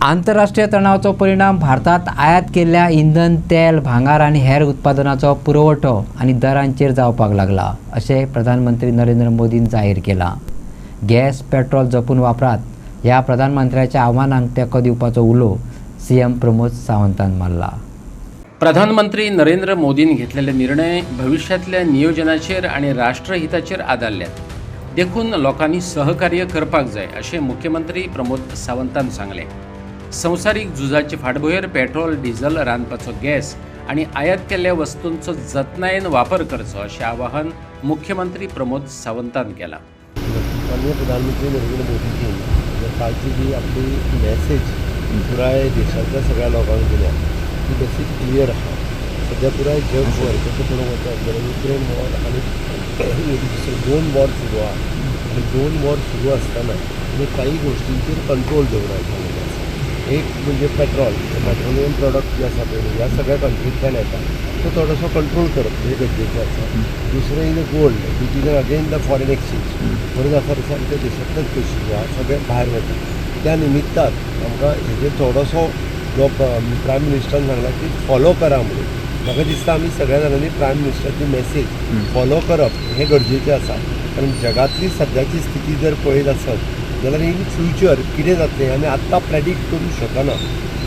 आंतरराष्ट्रीय तणावाचो परिणाम भारतात आयात केलेल्या इंधन, तेल, भांगार आणि हेर उत्पादनाचो पुरवठो आणि दरांचेर जावपाक लागला, अशें प्रधानमंत्री नरेंद्र मोदीन जाहीर केला. गॅस, पेट्रोल जपून वापरात ह्या प्रधानमंत्र्याच्या आव्हानांक तेंको दिवपाचो उलो सीएम प्रमोद सावंतान मारला. प्रधानमंत्री नरेंद्र मोदीन घेतलेले निर्णय भविष्यातल्या नियोजनाचेर आणि राष्ट्रहिताचेर आदारल्यात. देखून लोकांनी सहकार्य करपाक जाय अशें मुख्यमंत्री प्रमोद सावंतान सांगलें. संवसारीक झुजाचे फाटभुंयेर पेट्रोल, डिझेल, रांदपाचो गॅस आणि आयात केल्ल्या वस्तूंचो जतनायेन वापर करचो अशें आवाहन मुख्यमंत्री प्रमोद सावंतान केलां. माननीय प्रधानमंत्री नरेंद्र मोदीजी कालची जी आपली मॅसेज पुराय देशातल्या सगळ्या लोकांक दिल्या ती मॅसेज क्लियर आसा. सध्या पुराय जगभर कसं पळोवंक वचत युक्रेन वॉर आणि 2 वॉर सुरू आहा आणि 2 वॉर सुरू आसतना आमी काही गोष्टींचेर कंट्रोल दवरपाक जाय. एक म्हणजे पेट्रोलियम प्रॉडक्ट जे आसा पळय ह्या सगळ्या कंट्रींतल्यान येता तो थोडोसो कंट्रोल करप हे गरजेचें आसा. दुसरें is gold which is again the foreign exchange. बरें आसा तशें आमच्या देशांतलेच पयशे जे आहा सगळे भायर वता. त्या निमित्तान आमकां हेजेर थोडोसो जो प्रायम मिनिस्टरान सांगला की फॉलो करा म्हणून. म्हाका दिसता आमी सगळ्या जाणांनी प्रायम मिनिस्टराची मॅसेज फॉलो करप हें गरजेचें आसा. कारण जगातली सद्याची स्थिती जर पळयत आसत जाल्यार इन फ्युचर कितें जातलें आमी आत्तां प्रेडिक्ट करूंक शकना.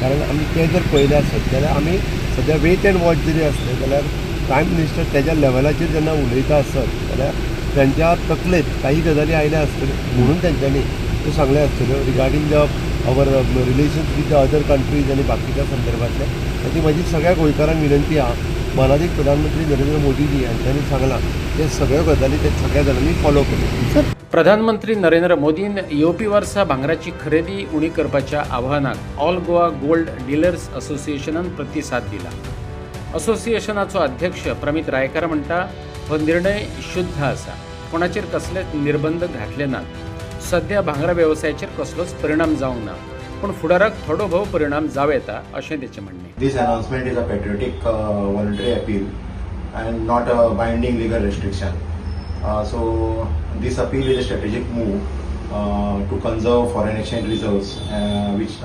कारण आमी तें जर पळयलें आसत जाल्यार आमी सद्या वेट एंड वॉच जरी आसलें जाल्यार प्रायम मिनिस्टर तेज्या लेवलाचेर जेन्ना उलयता आसत जाल्यार त्यांच्या तकलेंत काही गजाली आयल्या आसतल्यो म्हणून तेंच्यांनी त्यो सांगलें आसतल्यो regarding the our relations with the other countries आनी बाकीच्या संदर्भातल्या. ती म्हजी सगळ्या गोंयकारांक विनंती आहा. माननीय प्रधानमंत्री नरेंद्र मोदीजी हांच्यांनी सांगलां ते सगळ्यो गजाली ते सगळ्या जाणांनी फॉलो करूं. प्रधानमंत्री नरेंद्र मोदीन येवपी वर्सा भांगराची खरेदी उणी करपाच्या आव्हानाक ऑल गोवा गोल्ड डीलर्स असोसिएशनान प्रतिसाद दिला. असोसिएशनाचो अध्यक्ष प्रमित रायकार म्हणटा हो निर्णय शुद्ध आसा. कोणाचेर कसलेच निर्बंध घातले नात. सध्या भांगरा वेवसायाचेर कसलोच परिणाम जावंक ना, पण फुडाराक थोडो भोव परिणाम जाव येता अशें तेचें म्हणणें. This announcement is a patriotic voluntary appeal and not a binding legal restriction. So this appeal is a strategic move to conserve foreign exchange reserves which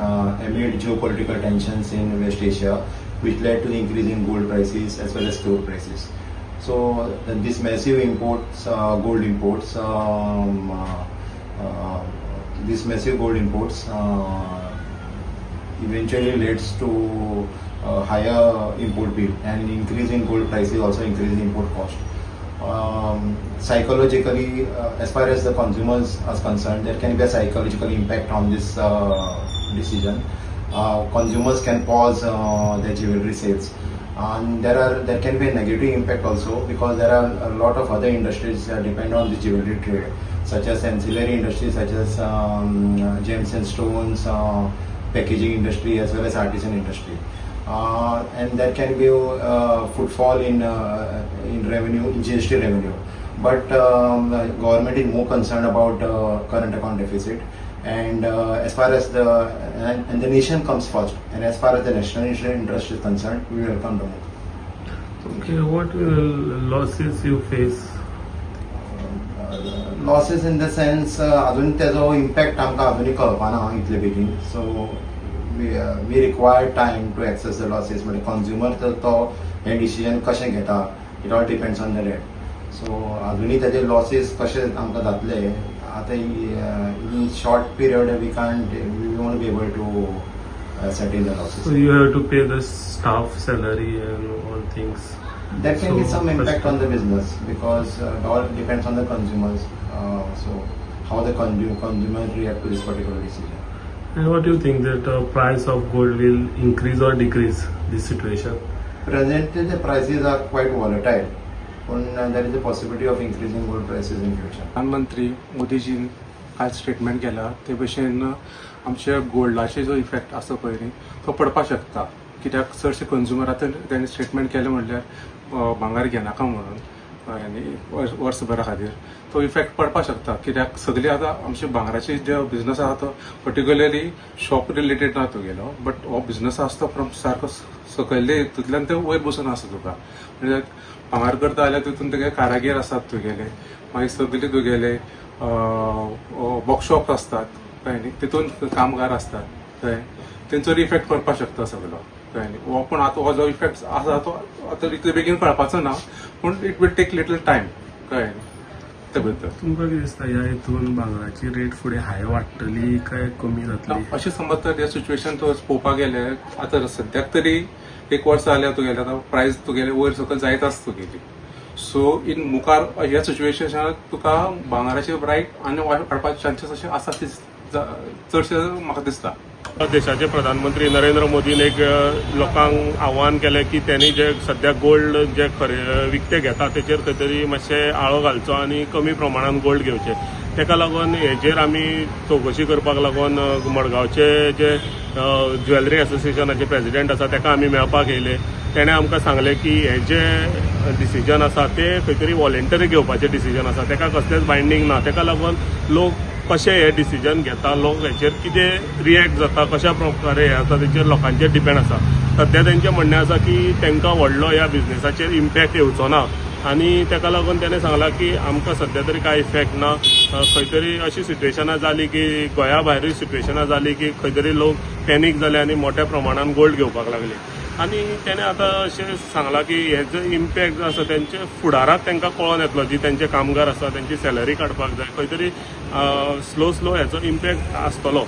amid geopolitical tensions in West Asia which led to the increase in gold prices as well as crude prices. So this massive imports, gold imports, this massive gold imports eventually leads to higher import bill and increase in gold prices also increase in import cost. Psychologically, as far as the consumers are concerned, there can be a psychological impact on this decision. Consumers can pause their jewelry sales, and there can be a negative impact also because there are a lot of other industries that depend on the jewelry trade, such as ancillary industries such as gems and stones, packaging industry as well as artisan industry. And there can be footfall in revenue, in GST revenue. But government is more concerned about current account deficit, and as far as the nation comes first, and as far as the national interest is concerned, we welcome the move. Okay, what losses you face? Losses in the sense अजून त्याचो impact आमकां अजूनय कळपाना इतले बेगीन. So we require time to access the losses. म्हणजे consumer तर तो हे डिसिजन कशें घेता it all depends on the rate. So अजूनय त्याचे लॉसेस कशे आमकां जातले आतां in short period we won't be able to settle the losses. So you have to pay the staff salary and all things. There can be some impact on the business because it all depends on the consumers. So how the consumer react to this particular decision. And what do you think that price of gold will increase or decrease this situation? Presently the prices are quite volatile. But there is a possibility of increasing gold prices in future. प्रधानमंत्री मोदीजीन काय statement केला ते भशेन आमच्या गोल्डाचे जो effect आसा पळय न्ही तो पडपाक शकता. कित्याक चडशे कंज्युमर आतां तांणी स्टेटमेंट केलें म्हणल्यार भांगार घेनाका म्हणून आनी वर्सभरा खातीर तो इफेक्ट पडपाक शकता. कित्याक सगळे आतां आमचे भांगराचे जे बिझनस आसा तो पर्टिक्युलरली शॉप रिलेटेड ना तुगेलो, बट हो बिझनस आसा तो फ्रॉम सारको सकयल्ले हितूंतल्यान ते वयर बसून आसा तुका. म्हणजे भांगार करता जाल्यार तितून तुगे कारागीर आसात तुगेले, मागीर सगळे तुगेले वर्कशॉप असतात कळ्ळें न्ही, तितून कामगार असतात कळ्ळें. तेंचो इफेक्ट पडपाक शकता सगळो कळ्ळें न्ही हो पूण आतां हो जो इफेक्ट आसा तो आतां इतले बेगीन कळपाचो ना पूण it will take little time कळ्ळें न्ही ते बद्दल तुमकां कितें दिसता ह्या हितून भांगराची रेट फुडें हाय वाडटली काय कमी जातली अशें समज तर हे सिच्युएशन तो पळोवपाक गेले आतां सद्याक तरी एक वर्स जाल्यार तुगेले आतां प्रायस तुगेले वयर सकयल जायत आसता तुगेली सो इन मुखार ह्या सिच्युएशनाक तुका भांगराचे रायट आनी वाडपाचे चान्सीस अशे आसा चडशे म्हाका दिसता देशाचे प्रधानमंत्री नरेंद्र मोदीन एक लोकांक आव्हान केलें की त्यांनी जे सध्या गोल्ड जे विकते घेता तेचेर खंय तरी मातशें आळो घालचो आनी कमी प्रमाणात गोल्ड घेवचे तेका लागून हेचेर आमी चवकशी करपाक लागून मडगांवचे जे ज्वेलरी असोसिएशनाचे प्रेसिडेंट आसा तेका आमी मेळपाक येयले तेणें आमकां सांगलें की हे जे डिसिजन आसा ते खंय तरी वॉलंटरी घेवपाचें डिसिजन आसा तेका कसलेंच बायंडींग ना तेका लागून लोक कशें हे डिसिजन घेता लोक हेचेर कितें रिएक्ट जाता कशा प्रकारे हे आसा तेचेर लोकांचेर डिपेंड आसा सध्या तेंचें म्हणणें आसा की तांकां व्हडलो ह्या बिझनेसाचेर इम्पॅक्ट येवचो ना आनी तेका लागून तेणें सांगलां की आमकां सध्या तरी कांय इफेक्ट ना खंय तरी अशी सिच्युएशनां जाली की गोंया भायरूय सिच्युएशनां जाली की खंय तरी लोक पॅनीक जाले आनी मोठ्या प्रमाणात गोल्ड घेवपाक लागले आनी तेणें आतां अशें सांगलां की हेजो इम्पॅक्ट जो आसा तेंचे फुडाराक तांकां कळोन येतलो जी तेंचे कामगार आसा तेंची सॅलरी काडपाक जाय खंय तरी स्लो हेजो इम्पॅक्ट आसतलो